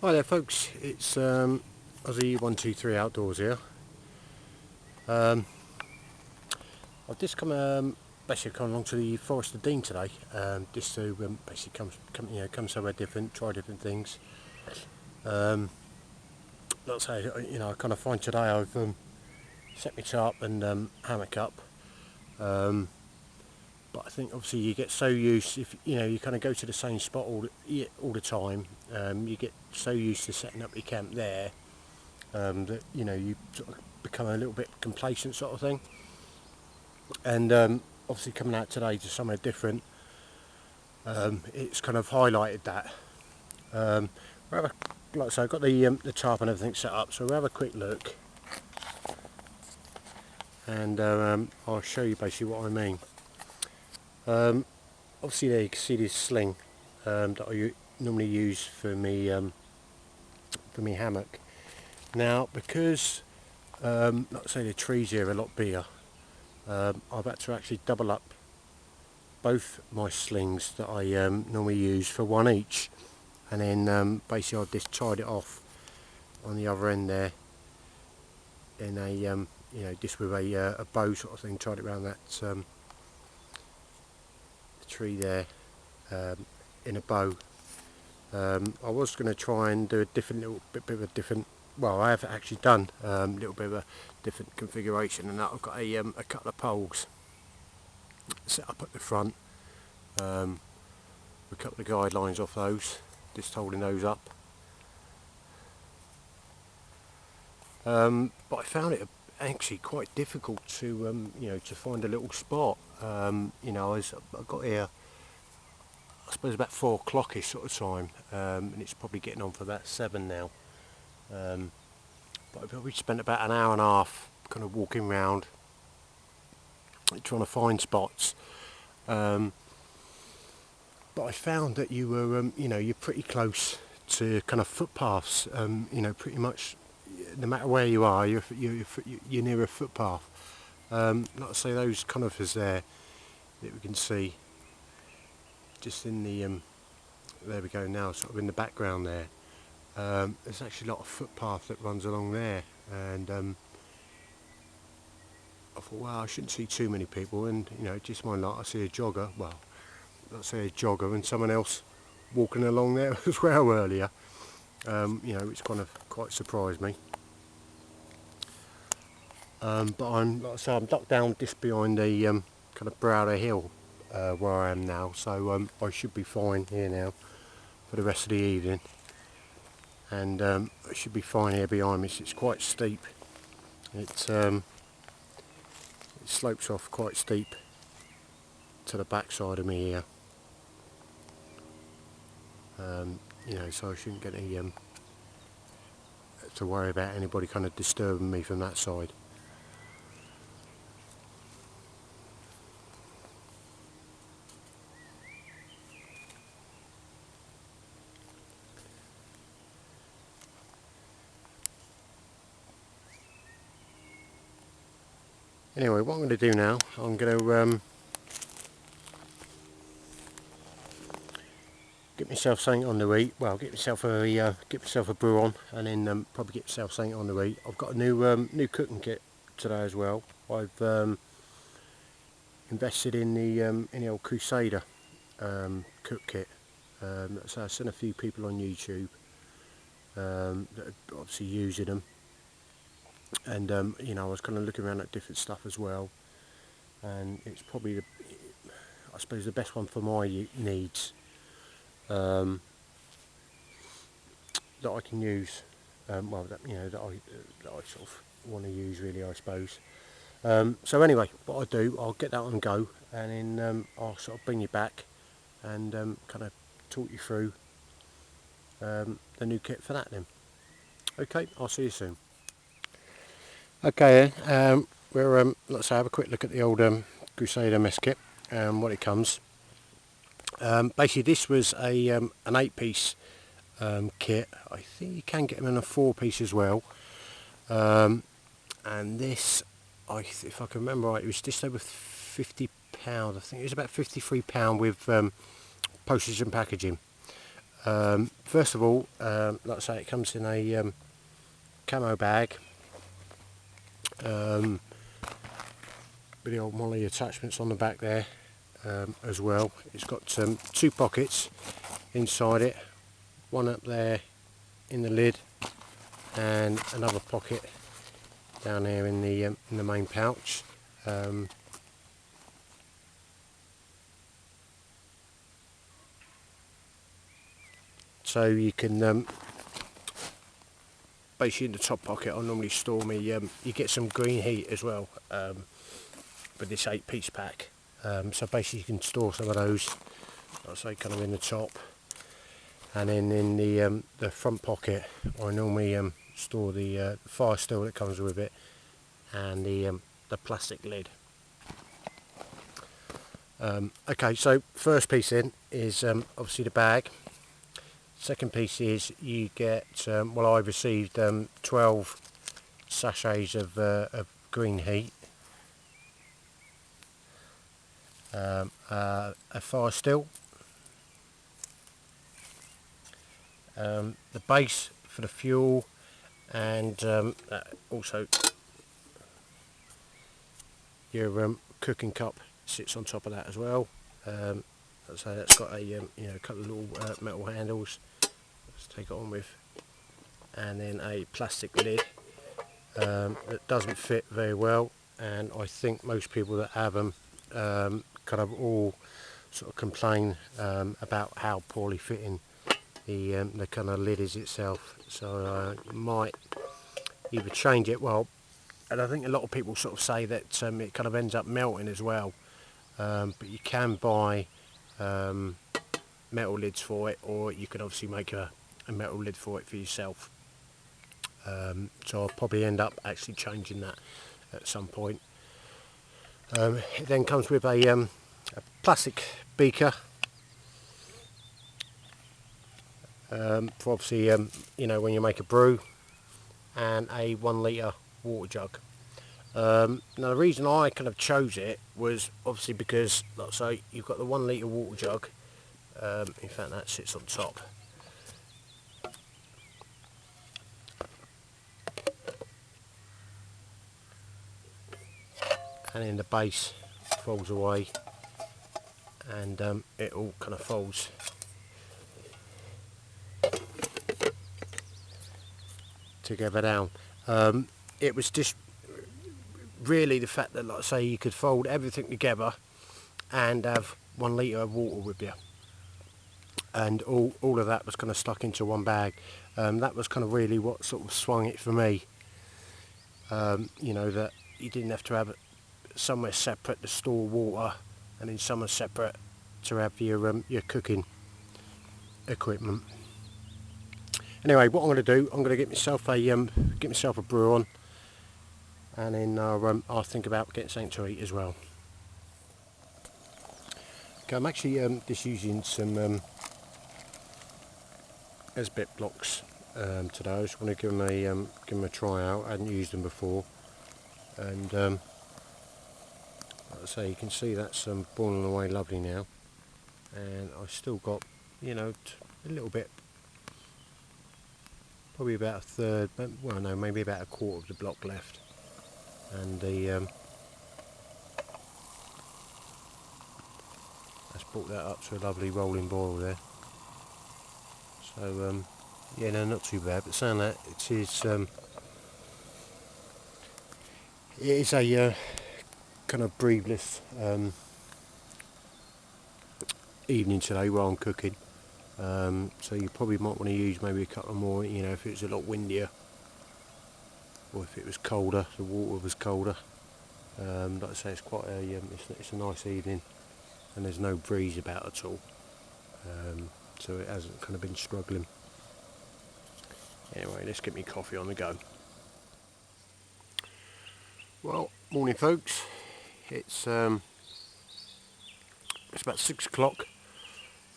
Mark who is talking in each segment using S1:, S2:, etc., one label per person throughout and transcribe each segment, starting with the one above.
S1: Hi there folks, it's Aussie123 Outdoors here. I've just basically come along to the Forest of Dean today, just to basically come somewhere different, try different things. Like I say, I kind of find today I've set my tarp and hammock up. But I think obviously you get so used, if you kind of go to the same spot all the time, you get so used to setting up your camp there that you sort of become a little bit complacent sort of thing. And obviously coming out today to somewhere different, it's kind of highlighted that. Like I say, I've got the tarp and everything set up, so we'll have a quick look, and I'll show you basically what I mean. Obviously there you can see this sling that I normally use for me hammock. Now because like I say, the trees here are a lot bigger, I've had to actually double up both my slings that I normally use for one each, and then basically I've just tied it off on the other end there in a just with a bow sort of thing, tied it around that tree there in a bow. I was going to try and do a different bit of a different, well, I have actually done a little bit of a different configuration, and that I've got a couple of poles set up at the front, a couple of guidelines off those, just holding those up. But I found it actually quite difficult to to find a little spot. I got here, I suppose about 4 o'clockish sort of time, and it's probably getting on for about 7 now. But I probably spent about an hour and a half kind of walking around trying to find spots. But I found that you were, you're pretty close to kind of footpaths. Pretty much, no matter where you are, you're near a footpath. Like I say, those conifers there that we can see, just in the, there we go now, sort of in the background there. There's actually a lot of footpath that runs along there, and I thought, well, I shouldn't see too many people, and just my luck, I see a jogger. Well, let's say a jogger and someone else walking along there as well earlier. Which kind of quite surprised me. But like I say, I'm ducked down just behind the kind of brow of the hill where I am now, so I should be fine here now for the rest of the evening. And I should be fine here behind me. It's quite steep. It slopes off quite steep to the back side of me here. So I shouldn't get any to worry about anybody kind of disturbing me from that side. Anyway, what I'm going to do now, I'm going to get myself something on the eat. Well, get myself a brew on, and then probably get myself something on the eat. I've got a new cooking kit today as well. I've invested in the old Crusader cook kit. So I've seen a few people on YouTube that are obviously using them, and I was kind of looking around at different stuff as well, and it's probably I suppose the best one for my needs. That I can use, that I sort of want to use, really, I suppose. So anyway, what I'll do, I'll get that on go, and then I'll sort of bring you back and kind of talk you through the new kit for that then. Okay, I'll see you soon. Okay then, let's have a quick look at the old Crusader mess kit and what it comes. Basically this was an 8-piece kit. I think you can get them in a 4-piece as well, and this, if I can remember right, it was just over £50. I think it was about £53 with postage and packaging. First of all, like I say, it comes in a camo bag with the old Molly attachments on the back there as well. It's got 2 pockets inside it, one up there in the lid and another pocket down there in the main pouch. So you can basically in the top pocket I normally store me, you get some green heat as well with this 8-piece pack. So basically you can store some of those, like I say, kind of in the top, and then in the front pocket I normally store the fire steel that comes with it and the plastic lid. Okay, so first piece in is obviously the bag. Second piece is you get, well, I received 12 sachets of green heat, a fire steel, the base for the fuel, and also your cooking cup sits on top of that as well. So that's got a a couple of little metal handles. Let's take it on with, and then a plastic lid that doesn't fit very well, and I think most people that have them kind of all sort of complain about how poorly fitting the kind of lid is itself. So I might either change it. Well, and I think a lot of people sort of say that it kind of ends up melting as well, but you can buy metal lids for it, or you can obviously make a metal lid for it for yourself. So I'll probably end up actually changing that at some point. It then comes with a plastic beaker for obviously when you make a brew, and a 1 litre water jug. Now the reason I kind of chose it was obviously because, like I say, you've got the 1 litre water jug. In fact, that sits on top. And then the base folds away, and it all kind of folds together down. It was just really the fact that, like I say, you could fold everything together and have 1 litre of water with you, and all of that was kind of stuck into one bag. That was kind of really what sort of swung it for me. That you didn't have to have somewhere separate to store water, and then somewhere separate to have your cooking equipment. Anyway, what I'm going to do, I'm going to get myself a brew on, and then I'll think about getting something to eat as well. Okay, I'm actually just using some S-bit blocks today. I just want to give them a try out. I hadn't used them before, and like I say, you can see that's boiling away lovely now, and I've still got a little bit, probably about a third, well no, maybe about a quarter of the block left, and that's brought that up to a lovely rolling boil there. So yeah, no, not too bad. But saying that, it is a kind of breathless evening today while I'm cooking. So you probably might want to use maybe a couple more, if it was a lot windier, or if it was colder, the water was colder. Like I say, it's quite it's a nice evening, and there's no breeze about at all, so it hasn't kind of been struggling. Anyway, let's get me coffee on the go. Well, morning folks. It's about 6 o'clock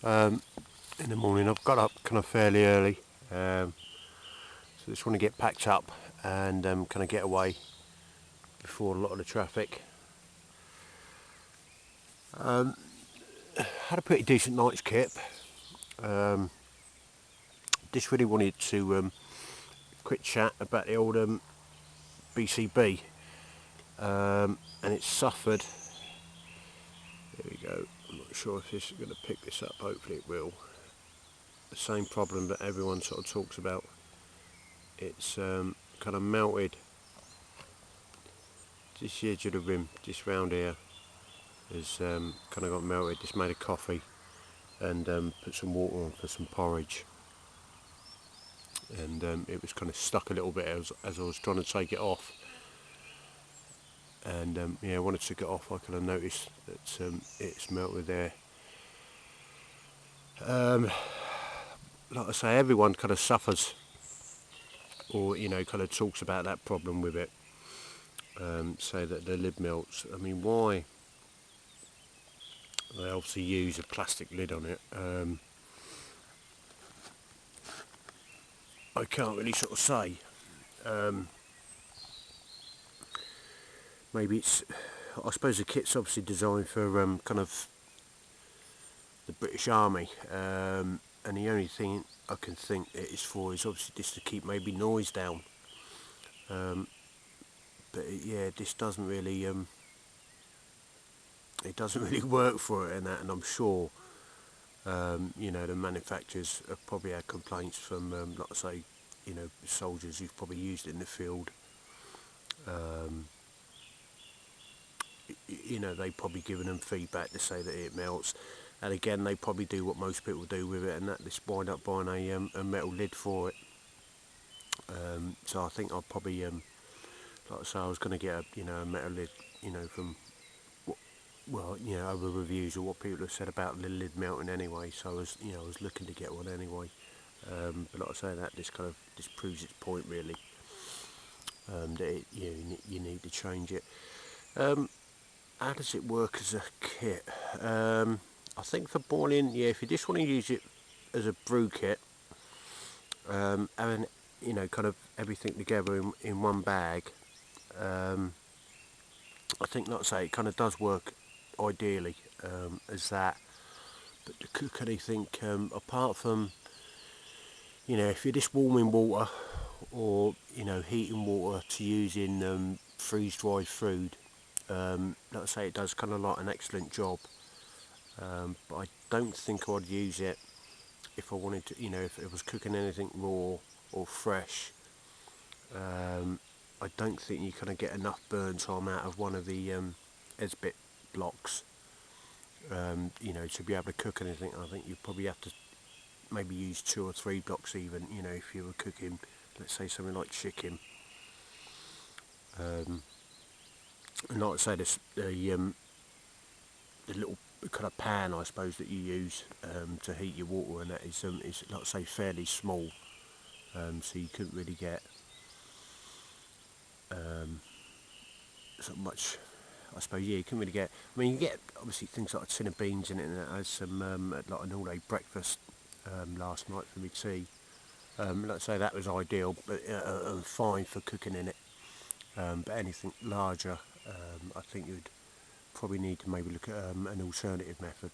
S1: in the morning. I've got up kind of fairly early, so I just want to get packed up and kind of get away before a lot of the traffic. Had a pretty decent night's kip. Just really wanted to quick chat about the old BCB, and it's suffered. There we go. I'm not sure if this is going to pick this up. Hopefully it will. The same problem that everyone sort of talks about. It's kind of melted. This edge of the rim, just round here, has kind of got melted. Just made a coffee and put some water on for some porridge. And it was kind of stuck a little bit as I was trying to take it off. And yeah, when I took it off, I kind of noticed that it's melted there. Like I say, everyone kind of suffers, or kind of talks about that problem with it. Say that the lid melts. I mean, why? They obviously use a plastic lid on it. I can't really sort of say. Maybe it's, I suppose the kit's obviously designed for kind of the British Army, and the only thing I can think it is for is obviously just to keep maybe noise down. But yeah, this doesn't really it doesn't really work for it and that, and I'm sure the manufacturers have probably had complaints from like I say, soldiers who've probably used it in the field. They probably given them feedback to say that it melts, and again they probably do what most people do with it, and that just wind up buying a metal lid for it. So I think I'll probably like I say, I was going to get a metal lid, from other reviews or what people have said about the lid melting anyway. So I was looking to get one anyway. But like I say, that just proves its point really. That you need to change it. How does it work as a kit? I think for boiling, if you just want to use it as a brew kit, having kind of everything together in one bag, I think, like I say, it kind of does work ideally as that. But to cook anything apart from, if you're just warming water or heating water to use in freeze-dried food, like I say, it does kind of like an excellent job. But I don't think I'd use it if I wanted to, if it was cooking anything raw or fresh. I don't think you kind of get enough burn time out of one of the Esbit blocks, to be able to cook anything. I think you probably have to maybe use 2 or 3 blocks even, if you were cooking, let's say, something like chicken. And like I say, the little kind of pan, I suppose, that you use to heat your water, and that is like I say, fairly small, so you couldn't really get so much. I suppose, you couldn't really get. I mean, you get obviously things like a tin of beans in it, and that has some like an all-day breakfast last night for me tea. Like I say, that was ideal, but fine for cooking in it. But anything larger, I think you'd probably need to maybe look at an alternative method.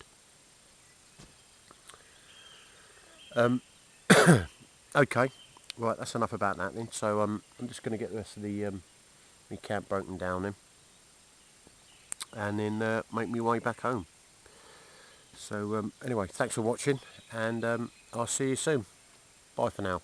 S1: Okay, right, that's enough about that then. So I'm just going to get the rest of the camp broken down then, and then make my way back home. So anyway, thanks for watching, and I'll see you soon. Bye for now.